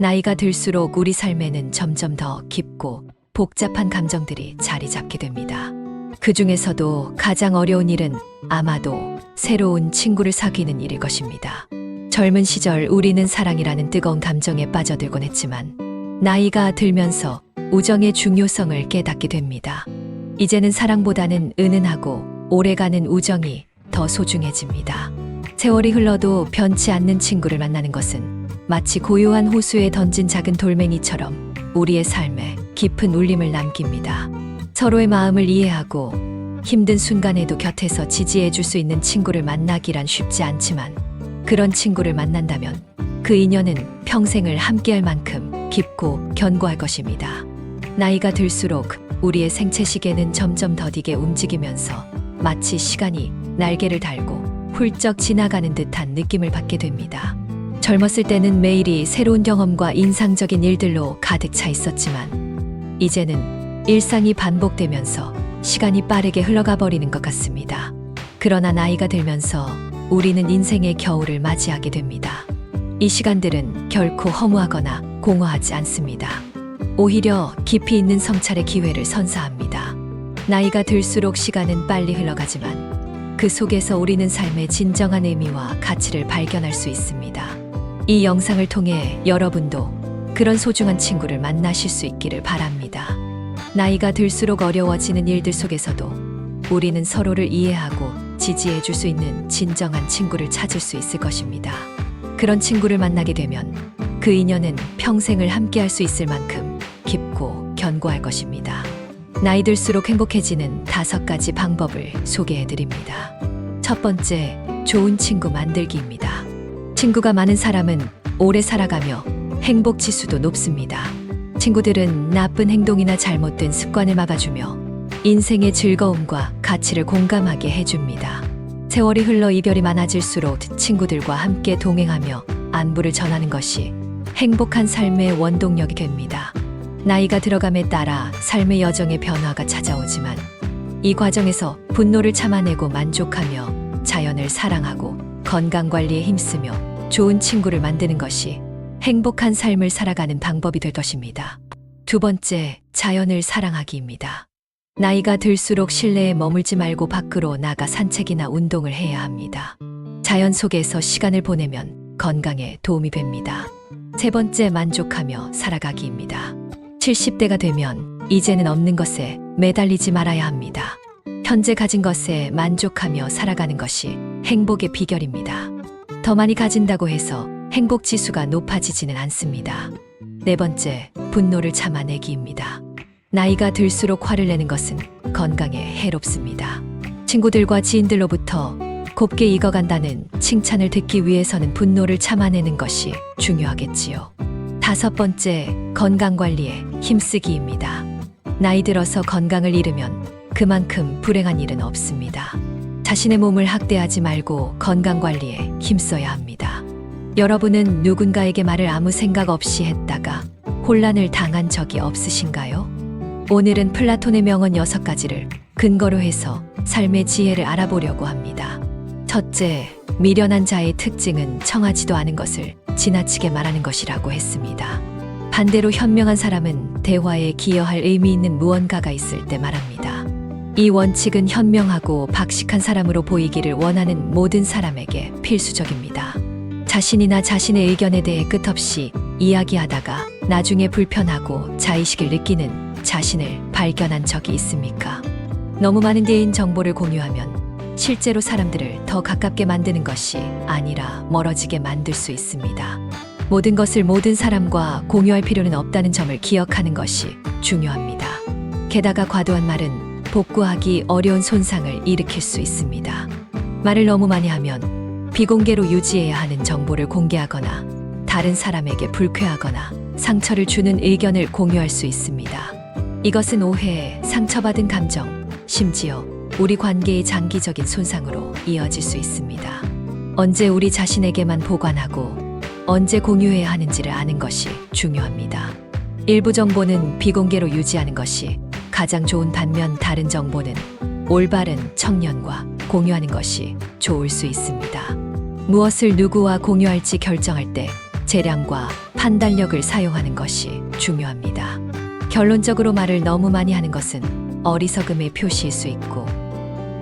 나이가 들수록 우리 삶에는 점점 더 깊고 복잡한 감정들이 자리 잡게 됩니다. 그 중에서도 가장 어려운 일은 아마도 새로운 친구를 사귀는 일일 것입니다. 젊은 시절 우리는 사랑이라는 뜨거운 감정에 빠져들곤 했지만 나이가 들면서 우정의 중요성을 깨닫게 됩니다. 이제는 사랑보다는 은은하고 오래가는 우정이 더 소중해집니다. 세월이 흘러도 변치 않는 친구를 만나는 것은 마치 고요한 호수에 던진 작은 돌멩이처럼 우리의 삶에 깊은 울림을 남깁니다. 서로의 마음을 이해하고 힘든 순간에도 곁에서 지지해 줄 수 있는 친구를 만나기란 쉽지 않지만 그런 친구를 만난다면 그 인연은 평생을 함께할 만큼 깊고 견고할 것입니다. 나이가 들수록 우리의 생체 시계는 점점 더디게 움직이면서 마치 시간이 날개를 달고 훌쩍 지나가는 듯한 느낌을 받게 됩니다. 젊었을 때는 매일이 새로운 경험과 인상적인 일들로 가득 차 있었지만 이제는 일상이 반복되면서 시간이 빠르게 흘러가 버리는 것 같습니다. 그러나 나이가 들면서 우리는 인생의 겨울을 맞이하게 됩니다. 이 시간들은 결코 허무하거나 공허하지 않습니다. 오히려 깊이 있는 성찰의 기회를 선사합니다. 나이가 들수록 시간은 빨리 흘러가지만 그 속에서 우리는 삶의 진정한 의미와 가치를 발견할 수 있습니다. 이 영상을 통해 여러분도 그런 소중한 친구를 만나실 수 있기를 바랍니다. 나이가 들수록 어려워지는 일들 속에서도 우리는 서로를 이해하고 지지해 줄 수 있는 진정한 친구를 찾을 수 있을 것입니다. 그런 친구를 만나게 되면 그 인연은 평생을 함께할 수 있을 만큼 깊고 견고할 것입니다. 나이 들수록 행복해지는 5가지 방법을 소개해 드립니다. 첫 번째, 좋은 친구 만들기입니다. 친구가 많은 사람은 오래 살아가며 행복 지수도 높습니다. 친구들은 나쁜 행동이나 잘못된 습관을 막아주며 인생의 즐거움과 가치를 공감하게 해줍니다. 세월이 흘러 이별이 많아질수록 친구들과 함께 동행하며 안부를 전하는 것이 행복한 삶의 원동력이 됩니다. 나이가 들어감에 따라 삶의 여정의 변화가 찾아오지만 이 과정에서 분노를 참아내고 만족하며 자연을 사랑하고 건강관리에 힘쓰며 좋은 친구를 만드는 것이 행복한 삶을 살아가는 방법이 될 것입니다. 두 번째, 자연을 사랑하기입니다. 나이가 들수록 실내에 머물지 말고 밖으로 나가 산책이나 운동을 해야 합니다. 자연 속에서 시간을 보내면 건강에 도움이 됩니다. 세 번째, 만족하며 살아가기입니다. 70대가 되면 이제는 없는 것에 매달리지 말아야 합니다. 현재 가진 것에 만족하며 살아가는 것이 행복의 비결입니다. 더 많이 가진다고 해서 행복 지수가 높아지지는 않습니다. 네 번째, 분노를 참아내기입니다. 나이가 들수록 화를 내는 것은 건강에 해롭습니다. 친구들과 지인들로부터 곱게 익어간다는 칭찬을 듣기 위해서는 분노를 참아내는 것이 중요하겠지요. 다섯 번째, 건강관리에 힘쓰기입니다. 나이 들어서 건강을 잃으면 그만큼 불행한 일은 없습니다. 자신의 몸을 학대하지 말고 건강관리에 힘써야 합니다. 여러분은 누군가에게 말을 아무 생각 없이 했다가 혼란을 당한 적이 없으신가요? 오늘은 플라톤의 명언 6가지를 근거로 해서 삶의 지혜를 알아보려고 합니다. 첫째, 미련한 자의 특징은 청하지도 않은 것을 지나치게 말하는 것이라고 했습니다. 반대로 현명한 사람은 대화에 기여할 의미 있는 무언가가 있을 때 말합니다. 이 원칙은 현명하고 박식한 사람으로 보이기를 원하는 모든 사람에게 필수적입니다. 자신이나 자신의 의견에 대해 끝없이 이야기하다가 나중에 불편하고 자의식을 느끼는 자신을 발견한 적이 있습니까? 너무 많은 개인 정보를 공유하면 실제로 사람들을 더 가깝게 만드는 것이 아니라 멀어지게 만들 수 있습니다. 모든 것을 모든 사람과 공유할 필요는 없다는 점을 기억하는 것이 중요합니다. 게다가 과도한 말은 복구하기 어려운 손상을 일으킬 수 있습니다. 말을 너무 많이 하면 비공개로 유지해야 하는 정보를 공개하거나 다른 사람에게 불쾌하거나 상처를 주는 의견을 공유할 수 있습니다. 이것은 오해, 상처받은 감정, 심지어 우리 관계의 장기적인 손상으로 이어질 수 있습니다. 언제 우리 자신에게만 보관하고 언제 공유해야 하는지를 아는 것이 중요합니다. 일부 정보는 비공개로 유지하는 것이 가장 좋은 반면 다른 정보는 올바른 청년과 공유하는 것이 좋을 수 있습니다. 무엇을 누구와 공유할지 결정할 때 재량과 판단력을 사용하는 것이 중요합니다. 결론적으로 말을 너무 많이 하는 것은 어리석음의 표시일 수 있고,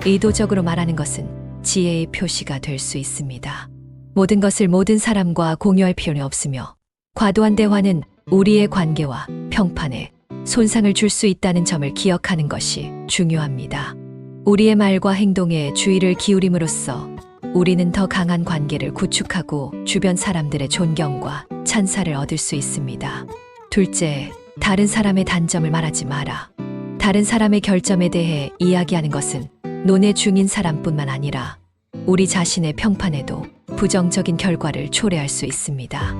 의도적으로 말하는 것은 지혜의 표시가 될 수 있습니다. 모든 것을 모든 사람과 공유할 필요는 없으며, 과도한 대화는 우리의 관계와 평판에 손상을 줄 수 있다는 점을 기억하는 것이 중요합니다. 우리의 말과 행동에 주의를 기울임으로써 우리는 더 강한 관계를 구축하고 주변 사람들의 존경과 찬사를 얻을 수 있습니다. 둘째, 다른 사람의 단점을 말하지 마라. 다른 사람의 결점에 대해 이야기하는 것은 논의 중인 사람뿐만 아니라 우리 자신의 평판에도 부정적인 결과를 초래할 수 있습니다.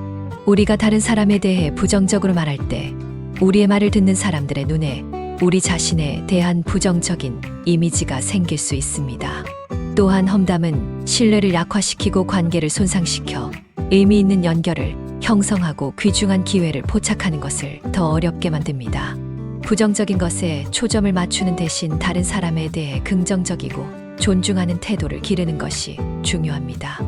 우리가 다른 사람에 대해 부정적으로 말할 때 우리의 말을 듣는 사람들의 눈에 우리 자신에 대한 부정적인 이미지가 생길 수 있습니다. 또한 험담은 신뢰를 약화시키고 관계를 손상시켜 의미 있는 연결을 형성하고 귀중한 기회를 포착하는 것을 더 어렵게 만듭니다. 부정적인 것에 초점을 맞추는 대신 다른 사람에 대해 긍정적이고 존중하는 태도를 기르는 것이 중요합니다.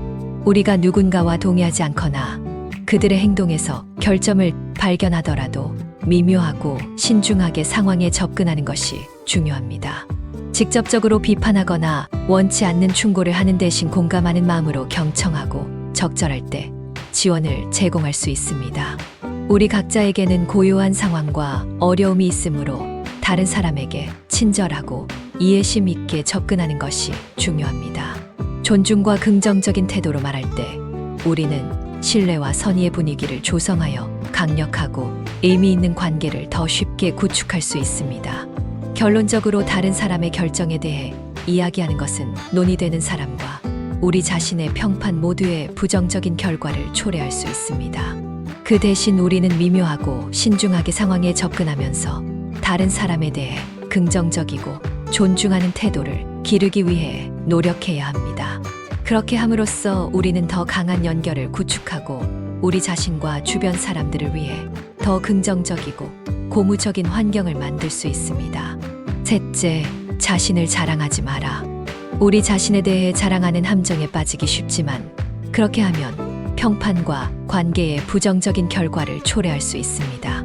우리가 누군가와 동의하지 않거나 그들의 행동에서 결점을 발견하더라도 미묘하고 신중하게 상황에 접근하는 것이 중요합니다. 직접적으로 비판하거나 원치 않는 충고를 하는 대신 공감하는 마음으로 경청하고 적절할 때 지원을 제공할 수 있습니다. 우리 각자에게는 고유한 상황과 어려움이 있으므로 다른 사람에게 친절하고 이해심 있게 접근하는 것이 중요합니다. 존중과 긍정적인 태도로 말할 때 우리는 신뢰와 선의의 분위기를 조성하여 강력하고 의미 있는 관계를 더 쉽게 구축할 수 있습니다. 결론적으로 다른 사람의 결정에 대해 이야기하는 것은 논의되는 사람과 우리 자신의 평판 모두의 부정적인 결과를 초래할 수 있습니다. 그 대신 우리는 미묘하고 신중하게 상황에 접근하면서 다른 사람에 대해 긍정적이고 존중하는 태도를 기르기 위해 노력해야 합니다. 그렇게 함으로써 우리는 더 강한 연결을 구축하고 우리 자신과 주변 사람들을 위해 더 긍정적이고 고무적인 환경을 만들 수 있습니다. 셋째, 자신을 자랑하지 마라. 우리 자신에 대해 자랑하는 함정에 빠지기 쉽지만 그렇게 하면 평판과 관계에 부정적인 결과를 초래할 수 있습니다.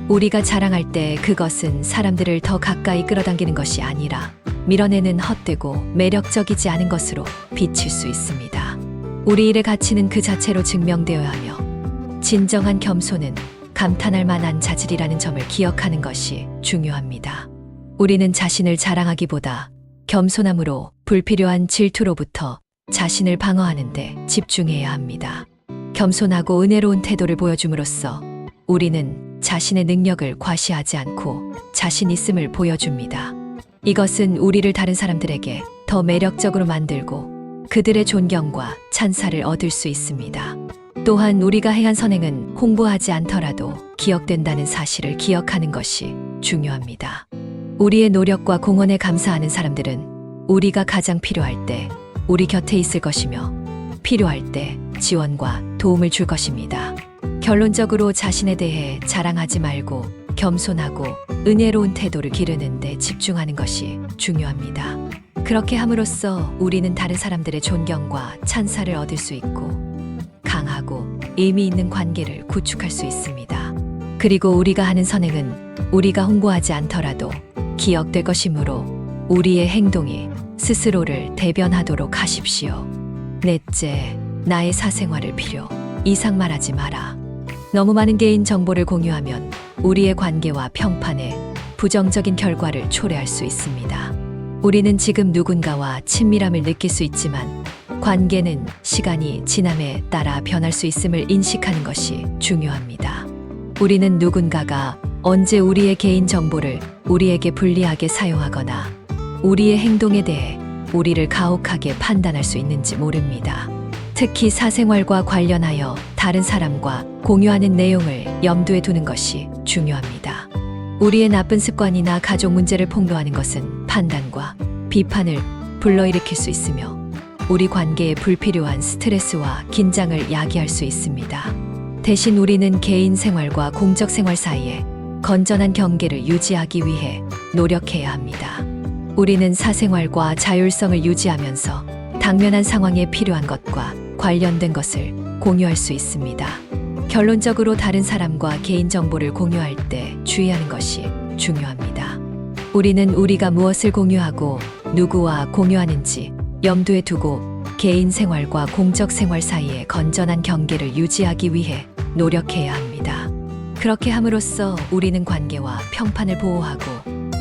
우리가 자랑할 때 그것은 사람들을 더 가까이 끌어당기는 것이 아니라 밀어내는 헛되고 매력적이지 않은 것으로 비칠 수 있습니다. 우리 일의 가치는 그 자체로 증명되어야 하며 진정한 겸손은 감탄할 만한 자질이라는 점을 기억하는 것이 중요합니다. 우리는 자신을 자랑하기보다 겸손함으로 불필요한 질투로부터 자신을 방어하는 데 집중해야 합니다. 겸손하고 은혜로운 태도를 보여줌으로써 우리는 자신의 능력을 과시하지 않고 자신 있음을 보여줍니다. 이것은 우리를 다른 사람들에게 더 매력적으로 만들고 그들의 존경과 찬사를 얻을 수 있습니다. 또한 우리가 행한 선행은 홍보하지 않더라도 기억된다는 사실을 기억하는 것이 중요합니다. 우리의 노력과 공헌에 감사하는 사람들은 우리가 가장 필요할 때 우리 곁에 있을 것이며 필요할 때 지원과 도움을 줄 것입니다. 결론적으로 자신에 대해 자랑하지 말고 겸손하고 은혜로운 태도를 기르는 데 집중하는 것이 중요합니다. 그렇게 함으로써 우리는 다른 사람들의 존경과 찬사를 얻을 수 있고 강하고 의미 있는 관계를 구축할 수 있습니다. 그리고 우리가 하는 선행은 우리가 홍보하지 않더라도 기억될 것이므로 우리의 행동이 스스로를 대변하도록 하십시오. 넷째, 나의 사생활을 필요 이상 말하지 마라. 너무 많은 개인 정보를 공유하면 우리의 관계와 평판에 부정적인 결과를 초래할 수 있습니다. 우리는 지금 누군가와 친밀함을 느낄 수 있지만 관계는 시간이 지남에 따라 변할 수 있음을 인식하는 것이 중요합니다. 우리는 누군가가 언제 우리의 개인 정보를 우리에게 불리하게 사용하거나 우리의 행동에 대해 우리를 가혹하게 판단할 수 있는지 모릅니다. 특히 사생활과 관련하여 다른 사람과 공유하는 내용을 염두에 두는 것이 중요합니다. 우리의 나쁜 습관이나 가족 문제를 폭로하는 것은 판단과 비판을 불러일으킬 수 있으며 우리 관계에 불필요한 스트레스와 긴장을 야기할 수 있습니다. 대신 우리는 개인 생활과 공적 생활 사이에 건전한 경계를 유지하기 위해 노력해야 합니다. 우리는 사생활과 자율성을 유지하면서 당면한 상황에 필요한 것과 관련된 것을 공유할 수 있습니다. 결론적으로 다른 사람과 개인정보를 공유할 때 주의하는 것이 중요합니다. 우리는 우리가 무엇을 공유하고 누구와 공유하는지 염두에 두고 개인 생활과 공적 생활 사이에 건전한 경계를 유지하기 위해 노력해야 합니다. 그렇게 함으로써 우리는 관계와 평판을 보호하고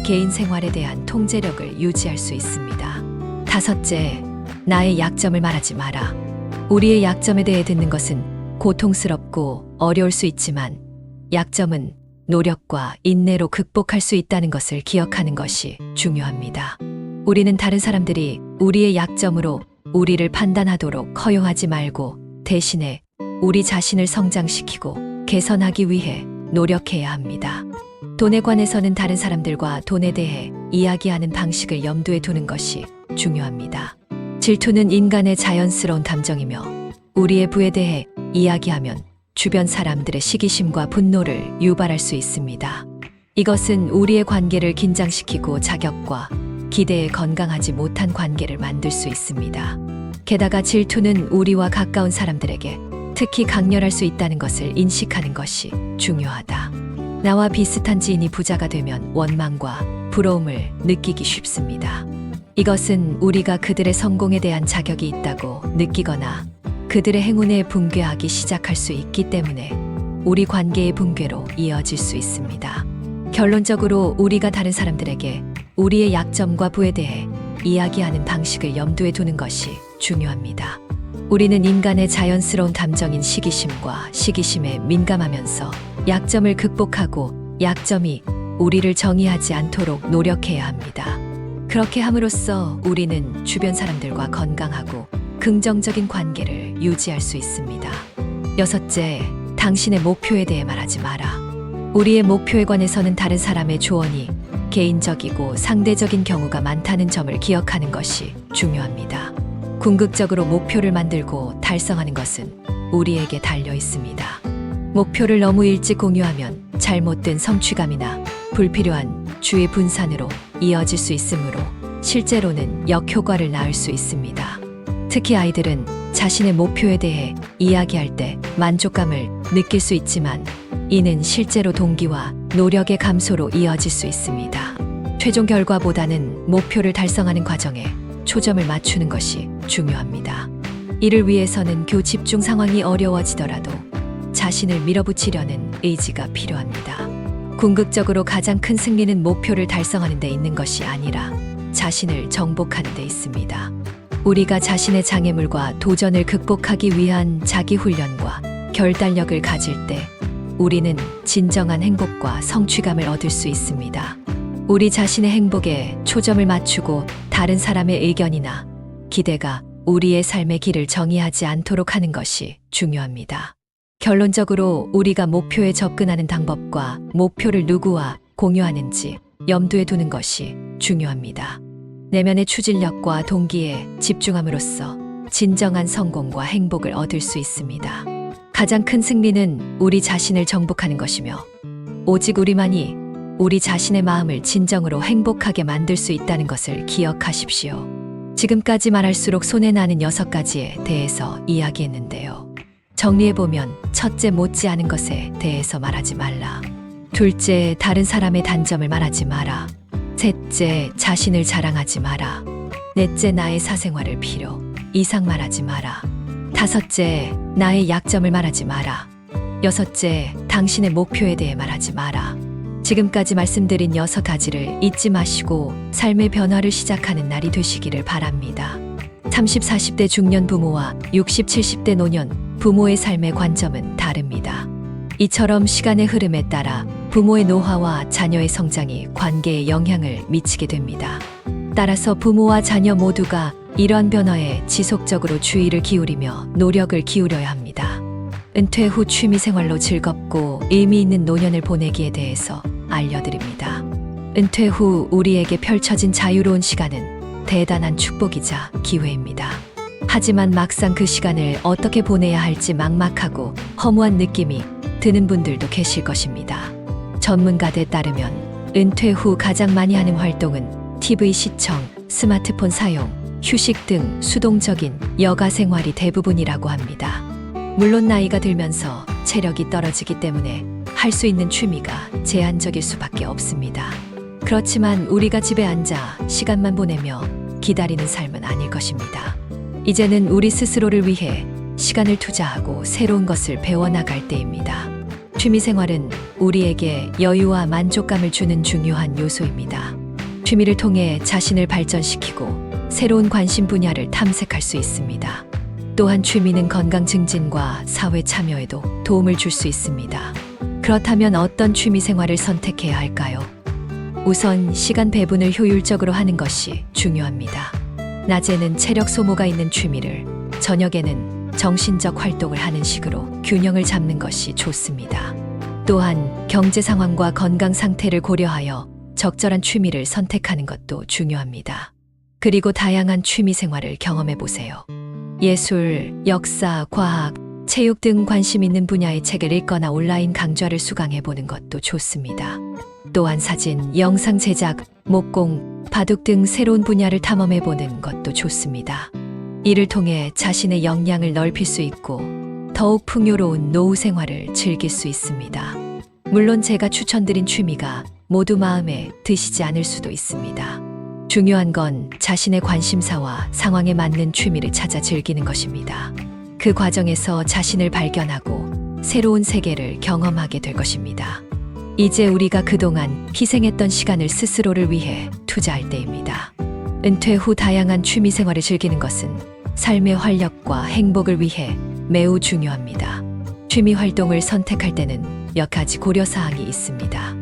개인 생활에 대한 통제력을 유지할 수 있습니다. 다섯째, 나의 약점을 말하지 마라. 우리의 약점에 대해 듣는 것은 고통스럽고 어려울 수 있지만 약점은 노력과 인내로 극복할 수 있다는 것을 기억하는 것이 중요합니다. 우리는 다른 사람들이 우리의 약점으로 우리를 판단하도록 허용하지 말고 대신에 우리 자신을 성장시키고 개선하기 위해 노력해야 합니다. 돈에 관해서는 다른 사람들과 돈에 대해 이야기하는 방식을 염두에 두는 것이 중요합니다. 질투는 인간의 자연스러운 감정이며 우리의 부에 대해 이야기하면 주변 사람들의 시기심과 분노를 유발할 수 있습니다. 이것은 우리의 관계를 긴장시키고 자격과 기대에 건강하지 못한 관계를 만들 수 있습니다. 게다가 질투는 우리와 가까운 사람들에게 특히 강렬할 수 있다는 것을 인식하는 것이 중요하다. 나와 비슷한 지인이 부자가 되면 원망과 부러움을 느끼기 쉽습니다. 이것은 우리가 그들의 성공에 대한 자격이 있다고 느끼거나 그들의 행운에 붕괴하기 시작할 수 있기 때문에 우리 관계의 붕괴로 이어질 수 있습니다. 결론적으로 우리가 다른 사람들에게 우리의 약점과 부에 대해 이야기하는 방식을 염두에 두는 것이 중요합니다. 우리는 인간의 자연스러운 감정인 시기심과 시기심에 민감하면서 약점을 극복하고 약점이 우리를 정의하지 않도록 노력해야 합니다. 그렇게 함으로써 우리는 주변 사람들과 건강하고 긍정적인 관계를 유지할 수 있습니다. 여섯째, 당신의 목표에 대해 말하지 마라. 우리의 목표에 관해서는 다른 사람의 조언이 개인적이고 상대적인 경우가 많다는 점을 기억하는 것이 중요합니다. 궁극적으로 목표를 만들고 달성하는 것은 우리에게 달려 있습니다. 목표를 너무 일찍 공유하면 잘못된 성취감이나 불필요한 주의 분산으로 이어질 수 있으므로 실제로는 역효과를 낳을 수 있습니다. 특히 아이들은 자신의 목표에 대해 이야기할 때 만족감을 느낄 수 있지만 이는 실제로 동기와 노력의 감소로 이어질 수 있습니다. 최종 결과보다는 목표를 달성하는 과정에 초점을 맞추는 것이 중요합니다. 이를 위해서는 집중 상황이 어려워지더라도 자신을 밀어붙이려는 의지가 필요합니다. 궁극적으로 가장 큰 승리는 목표를 달성하는 데 있는 것이 아니라 자신을 정복하는 데 있습니다. 우리가 자신의 장애물과 도전을 극복하기 위한 자기 훈련과 결단력을 가질 때 우리는 진정한 행복과 성취감을 얻을 수 있습니다. 우리 자신의 행복에 초점을 맞추고 다른 사람의 의견이나 기대가 우리의 삶의 길을 정의하지 않도록 하는 것이 중요합니다. 결론적으로 우리가 목표에 접근하는 방법과 목표를 누구와 공유하는지 염두에 두는 것이 중요합니다. 내면의 추진력과 동기에 집중함으로써 진정한 성공과 행복을 얻을 수 있습니다. 가장 큰 승리는 우리 자신을 정복하는 것이며 오직 우리만이 우리 자신의 마음을 진정으로 행복하게 만들 수 있다는 것을 기억하십시오. 지금까지 말할수록 손해나는 6가지에 대해서 이야기했는데요. 정리해보면 첫째, 못지않은 것에 대해서 말하지 말라. 둘째, 다른 사람의 단점을 말하지 마라. 셋째, 자신을 자랑하지 마라. 넷째, 나의 사생활을 필요 이상 말하지 마라. 다섯째, 나의 약점을 말하지 마라. 여섯째, 당신의 목표에 대해 말하지 마라. 지금까지 말씀드린 6가지를 잊지 마시고 삶의 변화를 시작하는 날이 되시기를 바랍니다. 30, 40대 중년 부모와 60, 70대 노년 부모의 삶의 관점은 다릅니다. 이처럼 시간의 흐름에 따라 부모의 노화와 자녀의 성장이 관계에 영향을 미치게 됩니다. 따라서 부모와 자녀 모두가 이러한 변화에 지속적으로 주의를 기울이며 노력을 기울여야 합니다. 은퇴 후 취미생활로 즐겁고 의미 있는 노년을 보내기에 대해서 알려드립니다. 은퇴 후 우리에게 펼쳐진 자유로운 시간은 대단한 축복이자 기회입니다. 하지만 막상 그 시간을 어떻게 보내야 할지 막막하고 허무한 느낌이 드는 분들도 계실 것입니다. 전문가들에 따르면 은퇴 후 가장 많이 하는 활동은 TV 시청, 스마트폰 사용, 휴식 등 수동적인 여가 생활이 대부분이라고 합니다. 물론 나이가 들면서 체력이 떨어지기 때문에 할 수 있는 취미가 제한적일 수밖에 없습니다. 그렇지만 우리가 집에 앉아 시간만 보내며 기다리는 삶은 아닐 것입니다. 이제는 우리 스스로를 위해 시간을 투자하고 새로운 것을 배워나갈 때입니다. 취미생활은 우리에게 여유와 만족감을 주는 중요한 요소입니다. 취미를 통해 자신을 발전시키고 새로운 관심 분야를 탐색할 수 있습니다. 또한 취미는 건강 증진과 사회 참여에도 도움을 줄 수 있습니다. 그렇다면 어떤 취미생활을 선택해야 할까요? 우선 시간 배분을 효율적으로 하는 것이 중요합니다. 낮에는 체력 소모가 있는 취미를, 저녁에는 정신적 활동을 하는 식으로 균형을 잡는 것이 좋습니다. 또한 경제 상황과 건강 상태를 고려하여 적절한 취미를 선택하는 것도 중요합니다. 그리고 다양한 취미 생활을 경험해 보세요. 예술, 역사, 과학, 체육 등 관심 있는 분야의 책을 읽거나 온라인 강좌를 수강해 보는 것도 좋습니다. 또한 사진, 영상 제작, 목공, 바둑 등 새로운 분야를 탐험해 보는 것도 좋습니다. 이를 통해 자신의 역량을 넓힐 수 있고 더욱 풍요로운 노후 생활을 즐길 수 있습니다. 물론 제가 추천드린 취미가 모두 마음에 드시지 않을 수도 있습니다. 중요한 건 자신의 관심사와 상황에 맞는 취미를 찾아 즐기는 것입니다. 그 과정에서 자신을 발견하고 새로운 세계를 경험하게 될 것입니다. 이제 우리가 그동안 희생했던 시간을 스스로를 위해 투자할 때입니다. 은퇴 후 다양한 취미 생활을 즐기는 것은 삶의 활력과 행복을 위해 매우 중요합니다. 취미 활동을 선택할 때는 몇 가지 고려사항이 있습니다.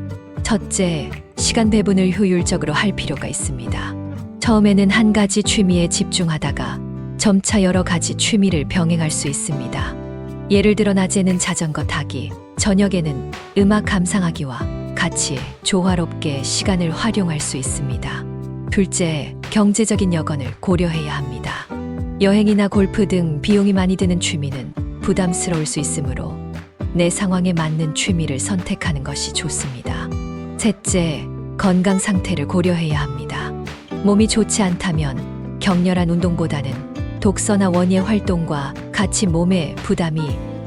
첫째, 시간 배분을 효율적으로 할 필요가 있습니다. 처음에는 한 가지 취미에 집중하다가 점차 여러 가지 취미를 병행할 수 있습니다. 예를 들어 낮에는 자전거 타기, 저녁에는 음악 감상하기와 같이 조화롭게 시간을 활용할 수 있습니다. 둘째, 경제적인 여건을 고려해야 합니다. 여행이나 골프 등 비용이 많이 드는 취미는 부담스러울 수 있으므로 내 상황에 맞는 취미를 선택하는 것이 좋습니다. 셋째, 건강 상태를 고려해야 합니다. 몸이 좋지 않다면 격렬한 운동보다는 독서나 원예 활동과 같이 몸에 부담이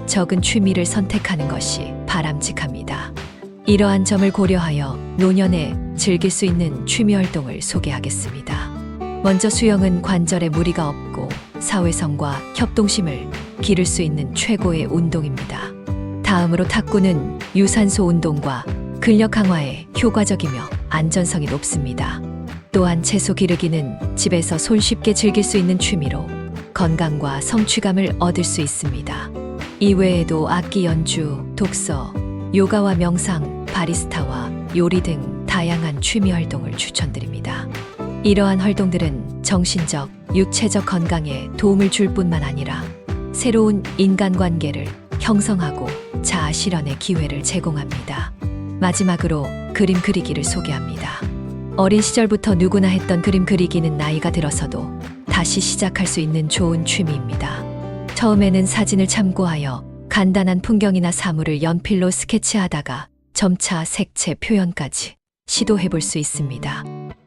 적은 취미를 선택하는 것이 바람직합니다. 이러한 점을 고려하여 노년에 즐길 수 있는 취미 활동을 소개하겠습니다. 먼저 수영은 관절에 무리가 없고 사회성과 협동심을 기를 수 있는 최고의 운동입니다. 다음으로 탁구는 유산소 운동과 근력 강화에 효과적이며 안전성이 높습니다. 또한 채소 기르기는 집에서 손쉽게 즐길 수 있는 취미로 건강과 성취감을 얻을 수 있습니다. 이외에도 악기 연주, 독서, 요가와 명상, 바리스타와 요리 등 다양한 취미 활동을 추천드립니다. 이러한 활동들은 정신적, 육체적 건강에 도움을 줄 뿐만 아니라 새로운 인간관계를 형성하고 자아 실현의 기회를 제공합니다. 마지막으로 그림 그리기를 소개합니다. 어린 시절부터 누구나 했던 그림 그리기는 나이가 들어서도 다시 시작할 수 있는 좋은 취미입니다. 처음에는 사진을 참고하여 간단한 풍경이나 사물을 연필로 스케치하다가 점차 색채 표현까지 시도해 볼 수 있습니다.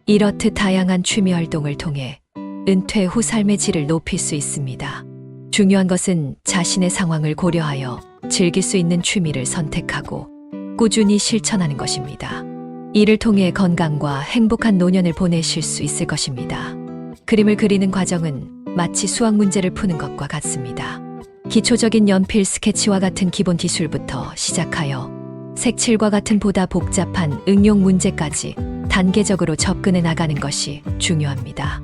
이렇듯 다양한 취미 활동을 통해 은퇴 후 삶의 질을 높일 수 있습니다. 중요한 것은 자신의 상황을 고려하여 즐길 수 있는 취미를 선택하고 꾸준히 실천하는 것입니다. 이를 통해 건강과 행복한 노년을 보내실 수 있을 것입니다. 그림을 그리는 과정은 마치 수학 문제를 푸는 것과 같습니다. 기초적인 연필 스케치와 같은 기본 기술부터 시작하여 색칠과 같은 보다 복잡한 응용 문제까지 단계적으로 접근해 나가는 것이 중요합니다.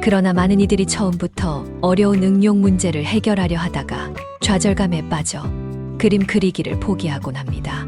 그러나 많은 이들이 처음부터 어려운 응용 문제를 해결하려 하다가 좌절감에 빠져 그림 그리기를 포기하곤 합니다.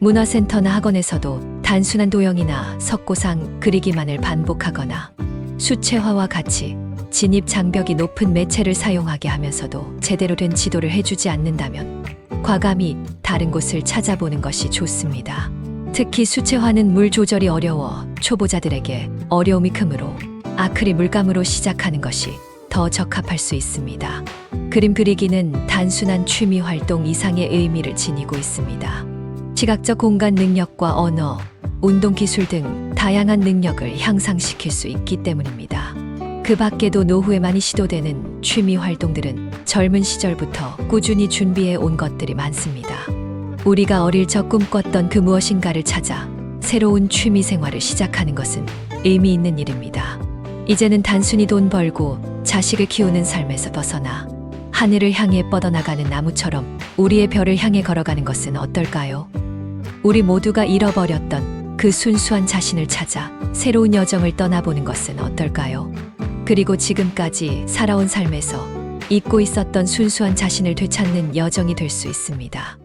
문화센터나 학원에서도 단순한 도형이나 석고상 그리기만을 반복하거나 수채화와 같이 진입 장벽이 높은 매체를 사용하게 하면서도 제대로 된 지도를 해주지 않는다면 과감히 다른 곳을 찾아보는 것이 좋습니다. 특히 수채화는 물 조절이 어려워 초보자들에게 어려움이 크므로 아크릴 물감으로 시작하는 것이 더 적합할 수 있습니다. 그림 그리기는 단순한 취미 활동 이상의 의미를 지니고 있습니다. 시각적 공간 능력과 언어, 운동 기술 등 다양한 능력을 향상시킬 수 있기 때문입니다. 그 밖에도 노후에 많이 시도되는 취미 활동들은 젊은 시절부터 꾸준히 준비해 온 것들이 많습니다. 우리가 어릴 적 꿈꿨던 그 무엇인가를 찾아 새로운 취미 생활을 시작하는 것은 의미 있는 일입니다. 이제는 단순히 돈 벌고 자식을 키우는 삶에서 벗어나 하늘을 향해 뻗어나가는 나무처럼 우리의 별을 향해 걸어가는 것은 어떨까요? 우리 모두가 잃어버렸던 그 순수한 자신을 찾아 새로운 여정을 떠나보는 것은 어떨까요? 그리고 지금까지 살아온 삶에서 잊고 있었던 순수한 자신을 되찾는 여정이 될 수 있습니다.